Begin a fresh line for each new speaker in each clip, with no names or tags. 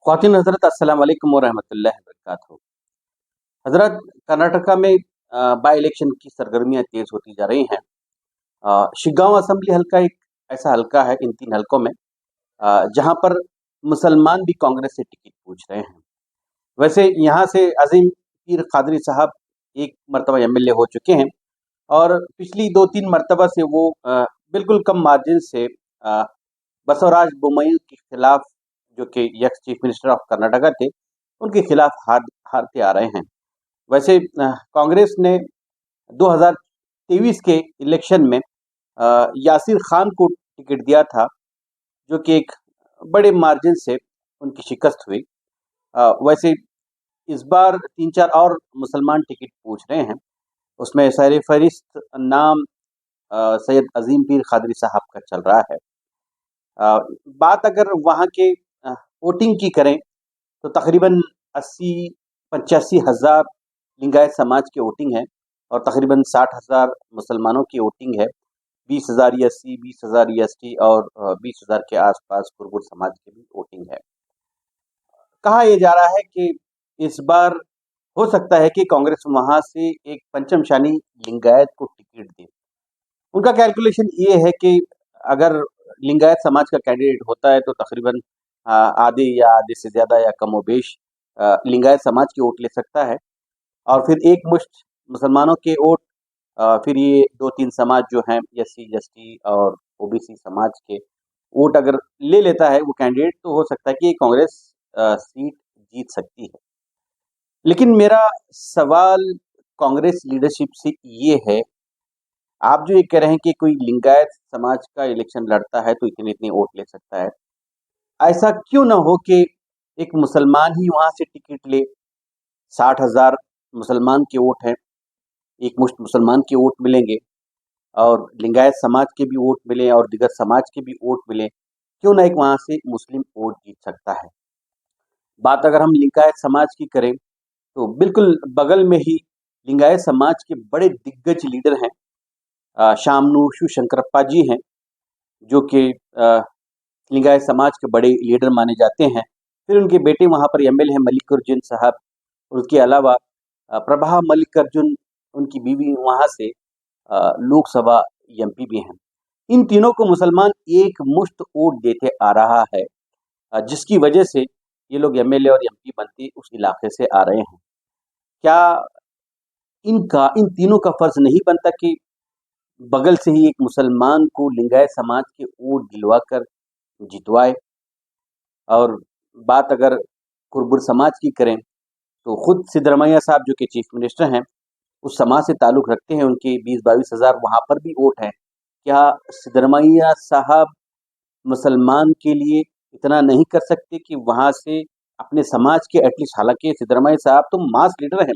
ख्वातीन हज़रत अस्सलाम वालेकुम व रहमतुल्लाहि व बरकातहू। हज़रत कर्नाटका में बाय इलेक्शन की सरगर्मियाँ तेज़ होती जा रही हैं। शिग्गांव असेंबली हल्का एक ऐसा हल्का है इन 3 हलकों में जहाँ पर मुसलमान भी कांग्रेस से टिकट पूछ रहे हैं। वैसे यहाँ से अज़ीम पीर कादरी साहब एक मर्तबा एमएलए हो चुके हैं और पिछली 2-3 मर्तबा से वो बिल्कुल कम मार्जिन से बसवराज बोम्मई के खिलाफ, जो कि ex chief minister of Karnataka थे, उनके खिलाफ हारते आ रहे हैं। वैसे कांग्रेस ने 2023 के इलेक्शन में यासिर खान को टिकट दिया था, जो कि एक बड़े मार्जिन से उनकी शिकस्त हुई। वैसे इस बार 3-4 और मुसलमान टिकट पूछ रहे हैं। उसमें सर-ए-फ़हरिस्त नाम सैयद अज़ीम पीर कादरी साहब का चल रहा है। अ, बात अगर वहाँ के वोटिंग की करें तो तकरीबन 80-85 हज़ार लिंगायत समाज की वोटिंग है और तकरीबन 60 हज़ार मुसलमानों की वोटिंग है। 20,000 एससी, 20,000 एसटी और 20,000 के आसपास कुर्बुर समाज की भी वोटिंग है। कहा यह जा रहा है कि इस बार हो सकता है कि कांग्रेस वहाँ से एक पंचम शानी लिंगायत को टिकट दे। उनका कैलकुलेशन ये है कि अगर लिंगायत समाज का कैंडिडेट होता है तो तकरीबन आधे या आधे से ज़्यादा या कमोबेश लिंगायत समाज की वोट ले सकता है और फिर एक मुश्त मुसलमानों के वोट, फिर ये 2-3 समाज जो हैं एससी, एसटी और ओबीसी समाज के वोट अगर ले लेता है वो कैंडिडेट, तो हो सकता है कि कांग्रेस सीट जीत सकती है। लेकिन मेरा सवाल कांग्रेस लीडरशिप से ये है, आप जो ये कह रहे हैं कि कोई लिंगायत समाज का इलेक्शन लड़ता है तो इतने-इतने वोट ले सकता है। ऐसा क्यों ना हो कि एक मुसलमान ही वहाँ से टिकट ले? 60,000 मुसलमान के वोट हैं, एक मुश्त मुसलमान के वोट मिलेंगे और लिंगायत समाज के भी वोट मिले और दीगर समाज के भी वोट मिले, क्यों ना एक वहाँ से मुस्लिम वोट जीत सकता है। बात अगर हम लिंगायत समाज की करें, तो बिल्कुल बगल में ही लिंगायत समाज के बड़े दिग्गज लीडर हैं। शामनू शिवशंकरप्पा जी हैं, जो कि लिंगायत समाज के बड़े लीडर माने जाते हैं। फिर उनके बेटे वहाँ पर एमएलए हैं मल्लिकार्जुन साहब, उसके अलावा प्रभा मल्लिकार्जुन उनकी बीवी वहाँ से लोकसभा एमपी भी हैं। इन तीनों को मुसलमान एक मुश्त वोट देते आ रहा है, जिसकी वजह से ये लोग एमएलए और एमपी बनते उस इलाके से आ रहे हैं। क्या इन तीनों का फर्ज नहीं बनता कि बगल से ही एक मुसलमान को लिंगायत समाज के वोट दिलवाकर जितवाए? और बात अगर कुर्बुर समाज की करें, तो खुद सिद्धरमैया साहब जो कि चीफ मिनिस्टर हैं, उस समाज से ताल्लुक़ रखते हैं, उनके 20-22 हज़ार वहाँ पर भी वोट हैं। क्या सिद्धरमैया साहब मुसलमान के लिए इतना नहीं कर सकते कि वहाँ से अपने समाज के एटलीस्ट, हालाँकि सिद्धरमैया साहब तो मास लीडर हैं,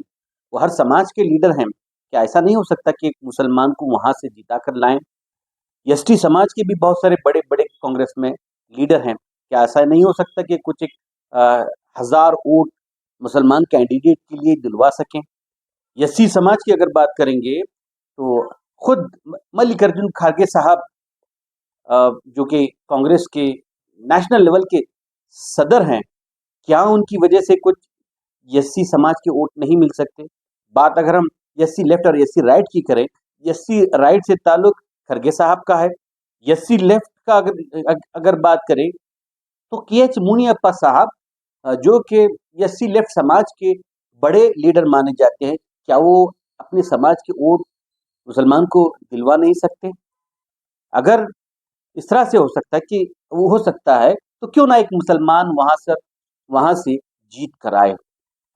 वो हर समाज के लीडर हैं। क्या ऐसा नहीं हो सकता कि एक मुसलमान को वहाँ से जिता कर लाएँ? एसटी समाज के भी बहुत सारे बड़े-बड़े कांग्रेस में लीडर हैं। क्या ऐसा नहीं हो सकता कि कुछ एक अ, हज़ार वोट मुसलमान कैंडिडेट के लिए दिलवा सकें? एससी समाज की अगर बात करेंगे, तो खुद मल्लिकार्जुन खड़गे साहब, जो कि कांग्रेस के नेशनल लेवल के सदर हैं, क्या उनकी वजह से कुछ एससी समाज के वोट नहीं मिल सकते? बात अगर हम एससी लेफ्ट और एससी राइट की करें, एससी राइट से ताल्लुक खड़गे साहब का है। एससी लेफ्ट का अगर बात करें, तो केएच मुनियप्पा साहब, जो कि एससी लेफ्ट समाज के बड़े लीडर माने जाते हैं, क्या वो अपने समाज के वोट मुसलमान को दिलवा नहीं सकते? अगर इस तरह से हो सकता है कि वो हो सकता है, तो क्यों ना एक मुसलमान वहाँ से जीत कर आए।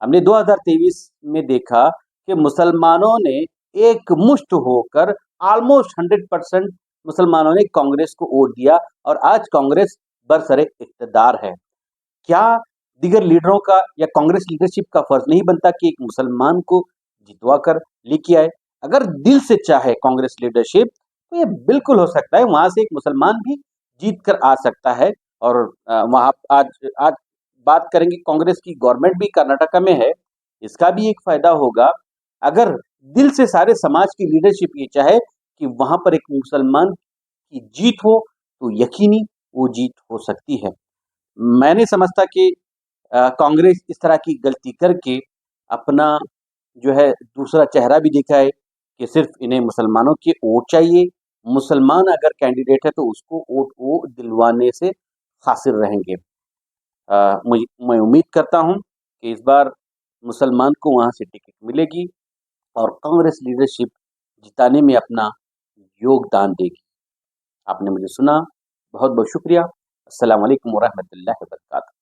हमने 2023 में देखा कि मुसलमानों ने एक मुश्त होकर ऑलमोस्ट 100% मुसलमानों ने कांग्रेस को वोट दिया और आज कांग्रेस बरसरे इक़्तिदार है। क्या दीगर लीडरों का या कांग्रेस लीडरशिप का फर्ज नहीं बनता कि एक मुसलमान को जितवा कर लेके आए? अगर दिल से चाहे कांग्रेस लीडरशिप, तो ये बिल्कुल हो सकता है, वहाँ से एक मुसलमान भी जीत कर आ सकता है। और वहाँ आज आज बात करेंगे, कांग्रेस की गवर्नमेंट भी कर्नाटका में है, इसका भी एक फ़ायदा होगा। अगर दिल से सारे समाज की लीडरशिप ये चाहे कि वहाँ पर एक मुसलमान की जीत हो, तो यकीनी वो जीत हो सकती है। मैं नहीं समझता कि कांग्रेस इस तरह की गलती करके अपना जो है दूसरा चेहरा भी दिखाए कि सिर्फ इन्हें मुसलमानों के वोट चाहिए, मुसलमान अगर कैंडिडेट है तो उसको वोट वो दिलवाने से कासिर रहेंगे। मैं उम्मीद करता हूँ कि इस बार मुसलमान को वहाँ से टिकट मिलेगी और कांग्रेस लीडरशिप जिताने में अपना योगदान देगी। आपने मुझे सुना, बहुत बहुत शुक्रिया। अस्सलाम वालेकुम वरहमतुल्लाहि वबरकातुहू।